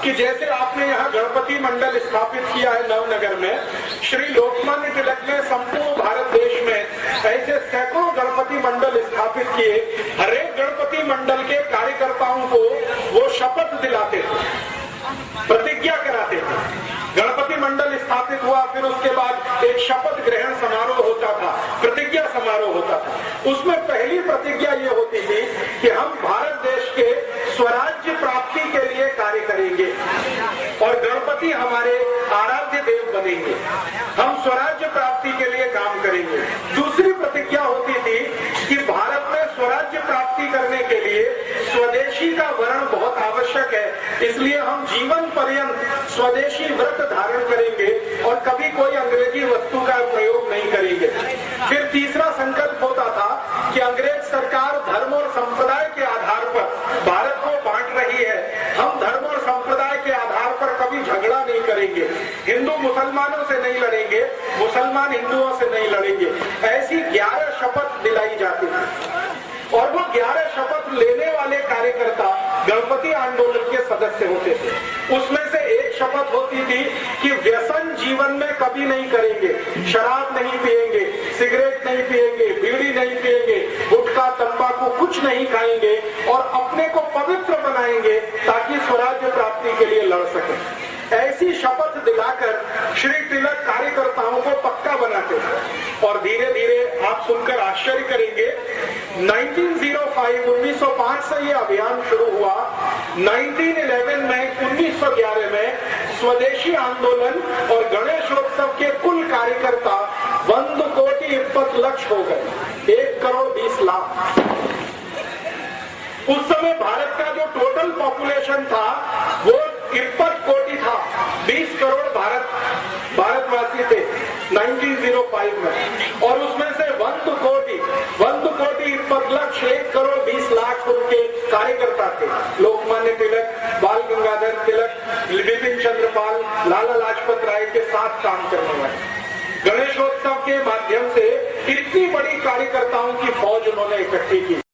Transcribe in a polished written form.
कि जैसे आपने यहाँ गणपति मंडल स्थापित किया है नवनगर में, श्री लोकमान्य तिलक ने संपूर्ण भारत देश में ऐसे सैकड़ों गणपति मंडल स्थापित किए। हर एक गणपति मंडल के कार्यकर्ताओं को वो शपथ दिलाते थे, प्रतिज्ञा कराते थे। गणपति मंडल स्थापित हुआ, फिर उसके बाद एक शपथ ग्रहण समारोह होता था, प्रतिज्ञा समारोह होता था। उसमें पहली प्रतिज्ञा ये होती थी कि हम भारत देश के स्वराज्य प्राप्ति के लिए कार्य करेंगे और गणपति हमारे आराध्य देव बनेंगे। हम स्वराज्य प्राप्ति के लिए काम करेंगे। दूसरी प्रतिज्ञा होती थी कि भारत में स्वराज्य प्राप्ति करने के लिए स्वदेशी का वर्ण बहुत आवश्यक है, इसलिए हम जीवन पर्यंत स्वदेशी व्रत धारण करेंगे और कभी कोई अंग्रेजी वस्तु का प्रयोग नहीं करेंगे। फिर तीसरा संकल्प होता था कि अंग्रेज सरकार धर्म और संप्रदाय के आधार पर भारत को बांट रही है, हम धर्म और संप्रदाय के आधार पर कभी झगड़ा नहीं करेंगे, हिंदू मुसलमानों से नहीं लड़ेंगे, मुसलमान हिंदुओं से नहीं लड़ेंगे। ऐसी 11 शपथ दिलाई जाती थी और वो 11 शपथ लेने वाले कार्यकर्ता गणपति आंदोलन के सदस्य होते थे। उसमें से एक शपथ होती थी कि व्यसन जीवन में कभी नहीं करेंगे, शराब नहीं पिएंगे, सिगरेट नहीं पिएंगे, बीड़ी नहीं पिएंगे, गुटखा तंबाकू कुछ नहीं खाएंगे और अपने को पवित्र बनाएंगे ताकि स्वराज्य प्राप्ति के लिए लड़ सकें। ऐसी शपथ दिलाकर श्री तिलक कार्यकर्ताओं को पक्का बनाते थे और धीरे धीरे आप सुनकर आश्चर्य करेंगे, 1905 से ये अभियान शुरू हुआ। 1911 में 1911 में स्वदेशी आंदोलन और गणेशोत्सव के कुल कार्यकर्ता 1,20,20 हो गए, 1,20,00,000। उस समय भारत का जो टोटल पॉपुलेशन था वो 53 कोटि था, 20 करोड़ भारतवासी थे 1905 में, और उसमें से 1,20,20,00,000 उनके कार्यकर्ता थे। लोकमान्य तिलक, बाल गंगाधर तिलक, बिपिन चंद्र पाल, लाला लाजपत राय के साथ काम करने वाले। गणेशोत्सव के माध्यम से इतनी बड़ी कार्यकर्ताओं की फौज उन्होंने इकट्ठी की।